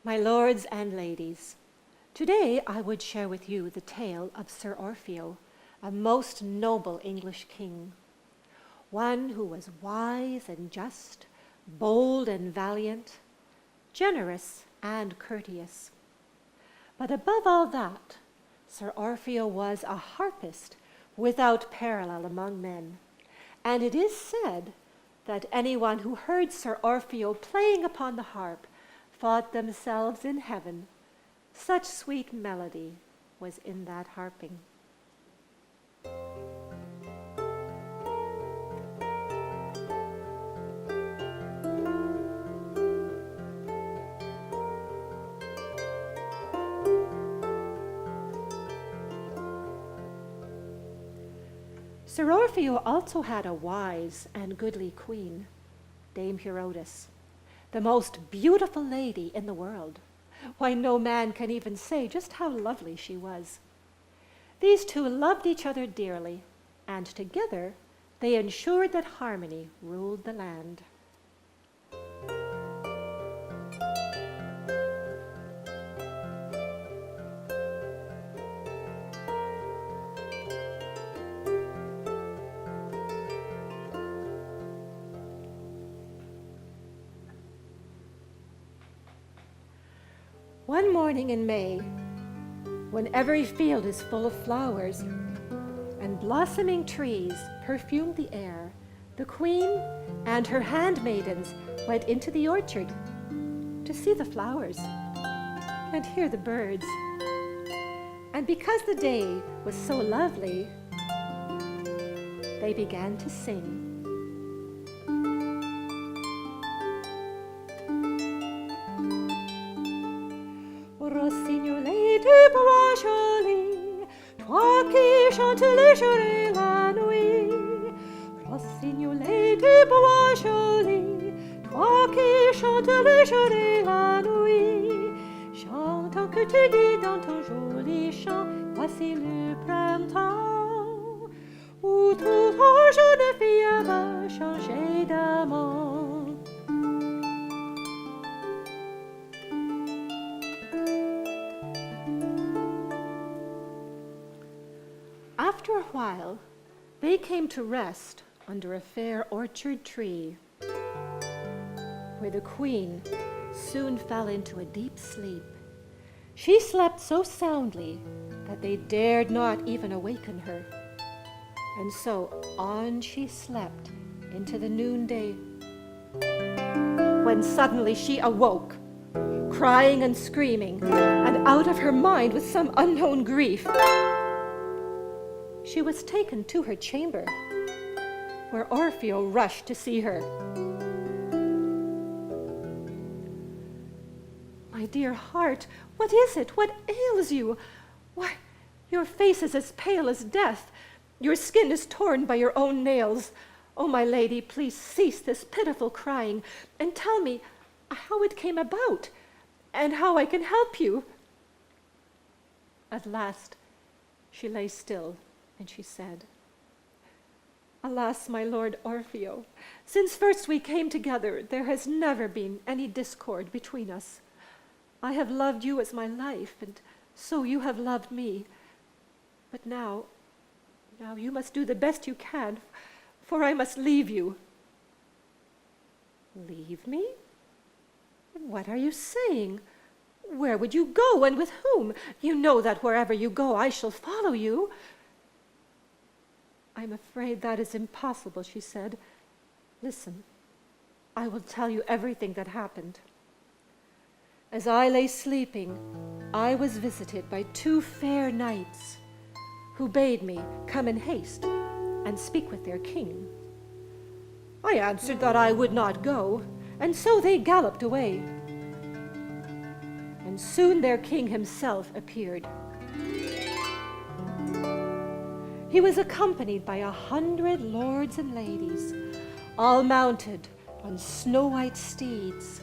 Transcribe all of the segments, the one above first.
My lords and ladies, today I would share with you the tale of Sir Orfeo, a most noble English king, one who was wise and just, bold and valiant, generous and courteous. But above all that, Sir Orfeo was a harpist without parallel among men, and it is said that anyone who heard Sir Orfeo playing upon the harp thought themselves in heaven. Such sweet melody was in that harping. Sir Orfeo also had a wise and goodly queen, Dame Euridice, the most beautiful lady in the world. Why, no man can even say just how lovely she was. These two loved each other dearly, and together they ensured that harmony ruled the land. One morning in May, when every field is full of flowers and blossoming trees perfume the air, the queen and her handmaidens went into the orchard to see the flowers and hear the birds. And because the day was so lovely, they began to sing. Rossignolé du bois joli, toi qui chantes le jour et la nuit. Rossignolé du bois joli, toi qui chantes le jour et la nuit. J'entends que tu dis dans ton joli chant, voici le printemps, où toute jeune fille va changer d'amant. After a while, they came to rest under a fair orchard tree, where the queen soon fell into a deep sleep. She slept so soundly that they dared not even awaken her, and so on she slept into the noonday, when suddenly she awoke, crying and screaming, and out of her mind with some unknown grief. She was taken to her chamber, where Orfeo rushed to see her. My dear heart, what is it? What ails you? Why, your face is as pale as death. Your skin is torn by your own nails. Oh, my lady, please cease this pitiful crying, and tell me how it came about, and how I can help you. At last, she lay still, and she said, Alas, my lord Orfeo, since first we came together, there has never been any discord between us. I have loved you as my life, and so you have loved me. But now you must do the best you can, for I must leave you. Leave me? What are you saying? Where would you go, and with whom? You know that wherever you go, I shall follow you. I'm afraid that is impossible, she said. Listen, I will tell you everything that happened. As I lay sleeping, I was visited by two fair knights who bade me come in haste and speak with their king. I answered that I would not go, and so they galloped away. And soon their king himself appeared. He was accompanied by 100 lords and ladies, all mounted on snow-white steeds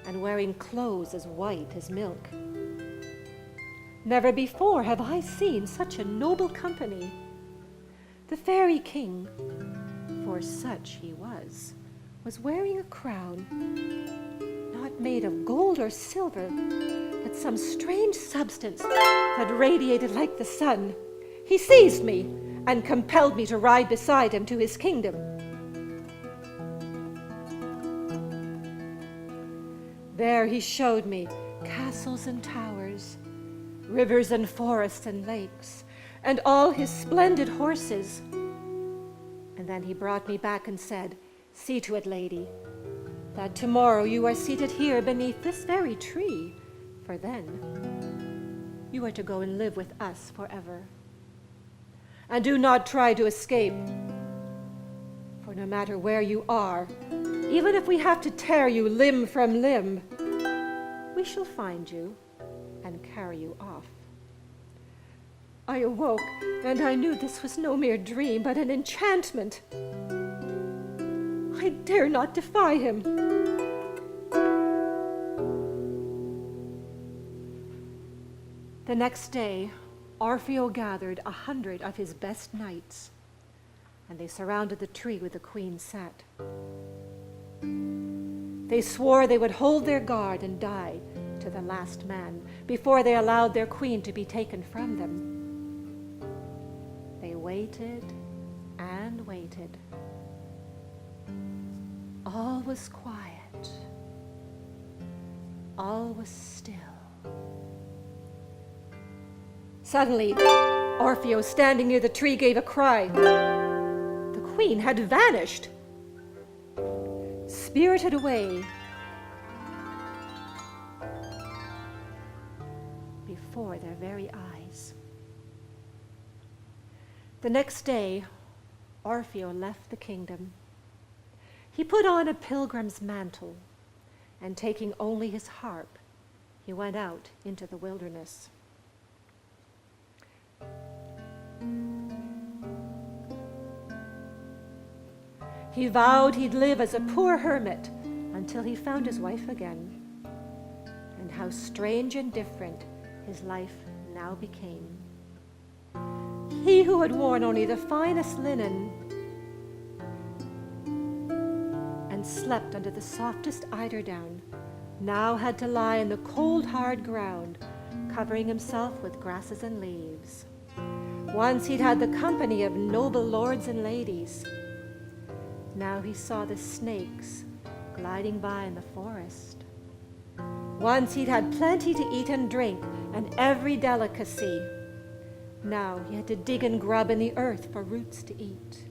and wearing clothes as white as milk. Never before have I seen such a noble company. The fairy king, for such he was wearing a crown, not made of gold or silver, but some strange substance that radiated like the sun. He seized me and compelled me to ride beside him to his kingdom. There he showed me castles and towers, rivers and forests and lakes, and all his splendid horses. And then he brought me back and said, "See to it, lady, that tomorrow you are seated here beneath this very tree, for then you are to go and live with us forever. And do not try to escape, for no matter where you are, even if we have to tear you limb from limb, we shall find you and carry you off." I awoke, and I knew this was no mere dream, but an enchantment. I dare not defy him. The next day, Orfeo gathered 100 of his best knights, and they surrounded the tree where the queen sat. They swore they would hold their guard and die to the last man before they allowed their queen to be taken from them. They waited and waited. All was quiet. All was still. Suddenly, Orfeo, standing near the tree, gave a cry. The queen had vanished, spirited away before their very eyes. The next day, Orfeo left the kingdom. He put on a pilgrim's mantle, and taking only his harp, he went out into the wilderness. He vowed he'd live as a poor hermit until he found his wife again. And how strange and different his life now became. He who had worn only the finest linen and slept under the softest eiderdown now had to lie in the cold, hard ground, covering himself with grasses and leaves. Once he'd had the company of noble lords and ladies. Now he saw the snakes gliding by in the forest. Once he'd had plenty to eat and drink and every delicacy. Now he had to dig and grub in the earth for roots to eat.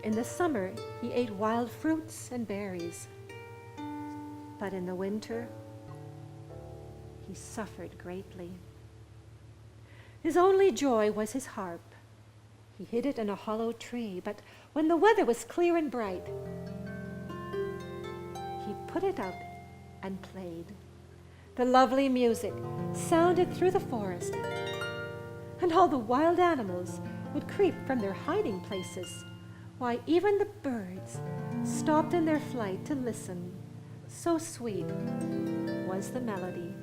In the summer, he ate wild fruits and berries. But in the winter, he suffered greatly. His only joy was his harp. He hid it in a hollow tree, but when the weather was clear and bright, he put it out and played. The lovely music sounded through the forest, and all the wild animals would creep from their hiding places. Why, even the birds stopped in their flight to listen. So sweet was the melody.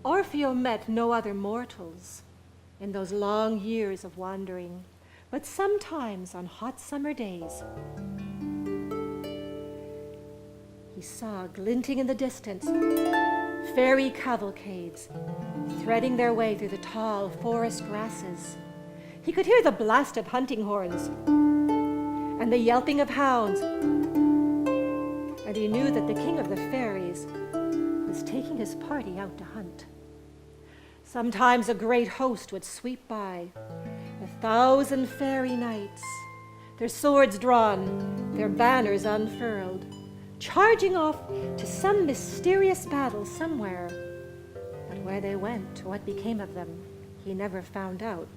Orfeo met no other mortals in those long years of wandering, but sometimes on hot summer days, he saw glinting in the distance fairy cavalcades, threading their way through the tall forest grasses. He could hear the blast of hunting horns and the yelping of hounds, and he knew that the king of the fairies was taking his party out to hunt. Sometimes a great host would sweep by, 1,000 fairy knights, their swords drawn, their banners unfurled, charging off to some mysterious battle somewhere. But where they went, or what became of them, he never found out.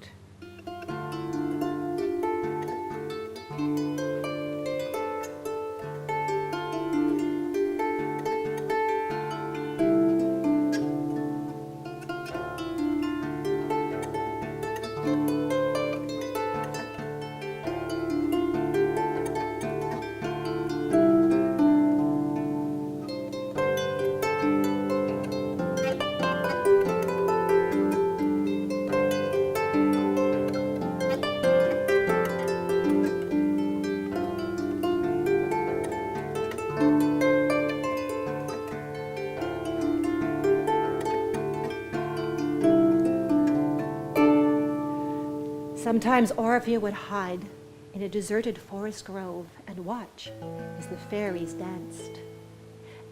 Sometimes Orfeo would hide in a deserted forest grove and watch as the fairies danced.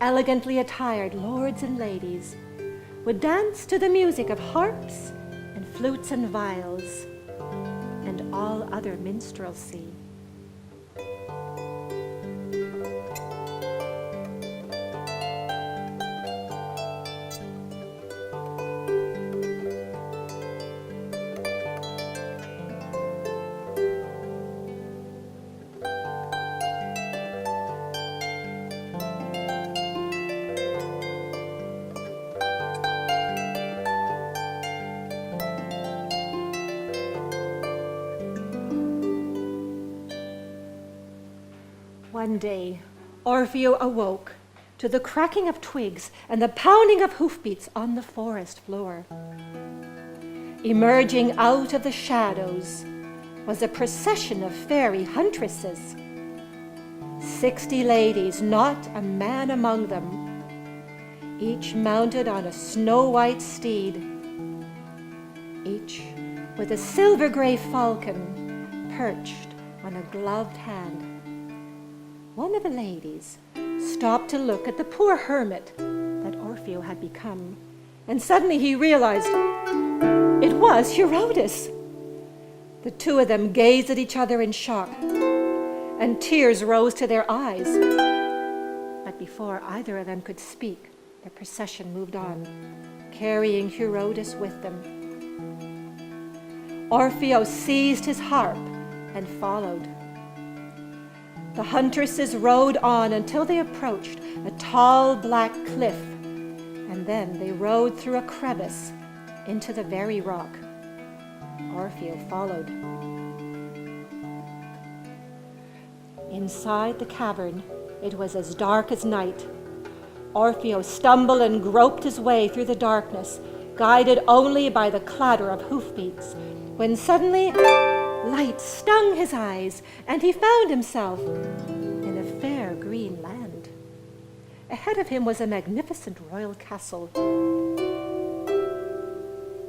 Elegantly attired lords and ladies would dance to the music of harps and flutes and viols and all other minstrelsy. One day, Orfeo awoke to the cracking of twigs and the pounding of hoofbeats on the forest floor. Emerging out of the shadows was a procession of fairy huntresses. 60 ladies, not a man among them, each mounted on a snow-white steed, each with a silver-gray falcon perched on a gloved hand. One of the ladies stopped to look at the poor hermit that Orfeo had become, and suddenly he realized it was Euridice. The two of them gazed at each other in shock, and tears rose to their eyes. But before either of them could speak, the procession moved on, carrying Euridice with them. Orfeo seized his harp and followed. The huntresses rode on until they approached a tall black cliff, and then they rode through a crevice into the very rock. Orfeo followed. Inside the cavern, it was as dark as night. Orfeo stumbled and groped his way through the darkness, guided only by the clatter of hoofbeats, when suddenly light stung his eyes, and he found himself in a fair green land. Ahead of him was a magnificent royal castle.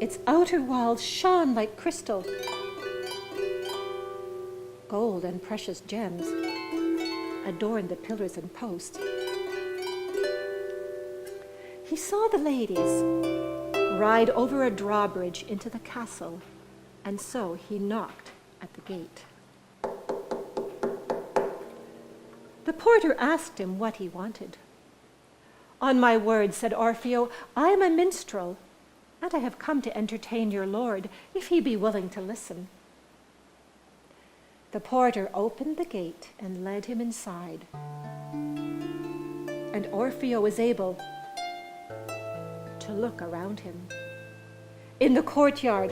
Its outer walls shone like crystal. Gold and precious gems adorned the pillars and posts. He saw the ladies ride over a drawbridge into the castle, and so he knocked at the gate. The porter asked him what he wanted. "On my word," said Orfeo, "I am a minstrel, and I have come to entertain your lord, if he be willing to listen." The porter opened the gate and led him inside, and Orfeo was able to look around him. In the courtyard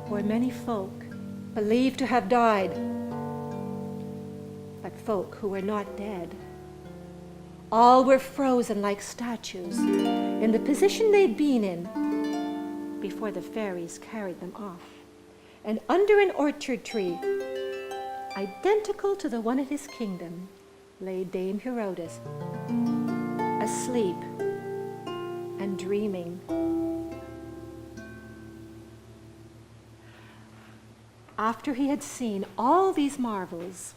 were many folk believed to have died, but folk who were not dead. All were frozen like statues in the position they'd been in before the fairies carried them off. And under an orchard tree, identical to the one in his kingdom, lay Dame Euridice, asleep and dreaming. After he had seen all these marvels,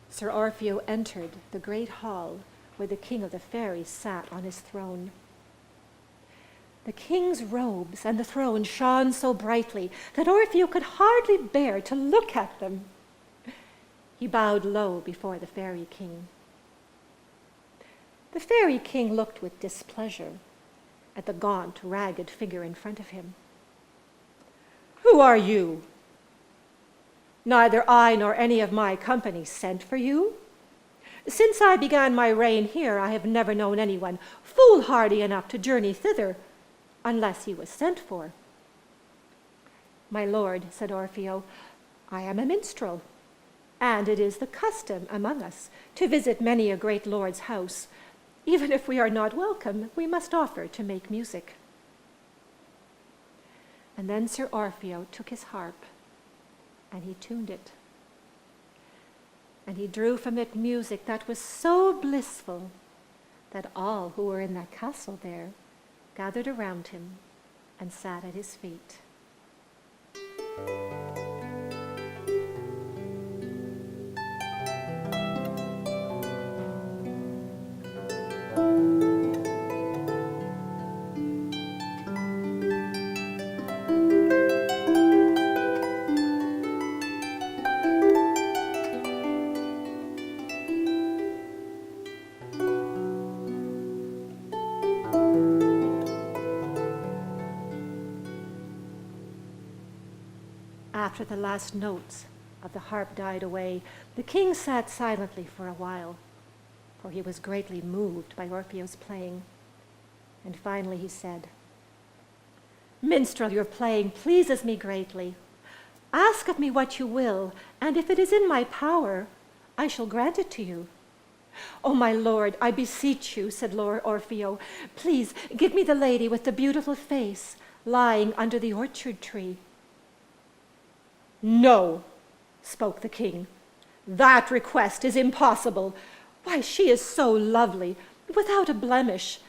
Sir Orfeo entered the great hall where the king of the fairies sat on his throne. The king's robes and the throne shone so brightly that Orfeo could hardly bear to look at them. He bowed low before the fairy king. The fairy king looked with displeasure at the gaunt, ragged figure in front of him. "Who are you? Neither I nor any of my company sent for you. Since I began my reign here, I have never known anyone foolhardy enough to journey thither, unless he was sent for." "My lord," said Orfeo, "I am a minstrel, and it is the custom among us to visit many a great lord's house. Even if we are not welcome, we must offer to make music." And then Sir Orfeo took his harp, and he tuned it. And he drew from it music that was so blissful that all who were in that castle there gathered around him and sat at his feet. After the last notes of the harp died away, the king sat silently for a while, for he was greatly moved by Orfeo's playing. And finally he said, "Minstrel, your playing pleases me greatly. Ask of me what you will, and if it is in my power, I shall grant it to you." "Oh, my lord, I beseech you," said Lord Orfeo, "please give me the lady with the beautiful face lying under the orchard tree." "No," spoke the king, "that request is impossible. Why, she is so lovely, without a blemish,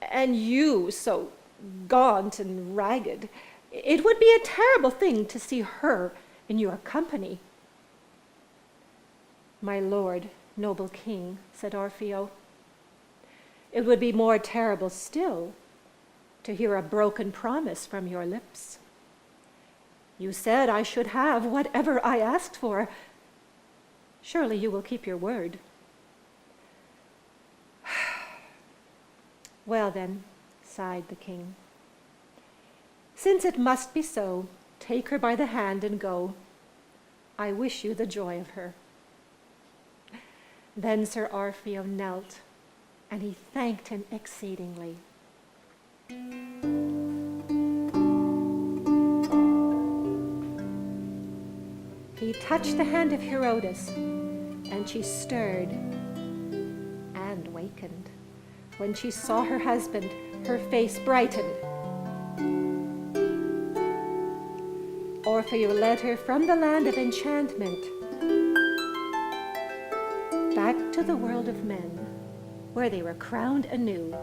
and you so gaunt and ragged. It would be a terrible thing to see her in your company." "My lord, noble king," said Orfeo, "it would be more terrible still to hear a broken promise from your lips. You said I should have whatever I asked for. Surely you will keep your word." "Well then," sighed the king, "since it must be so, take her by the hand and go. I wish you the joy of her." Then Sir Orfeo knelt, and he thanked him exceedingly. He touched the hand of Euridice, and she stirred and wakened. When she saw her husband, her face brightened. Orfeo led her from the land of enchantment back to the world of men, where they were crowned anew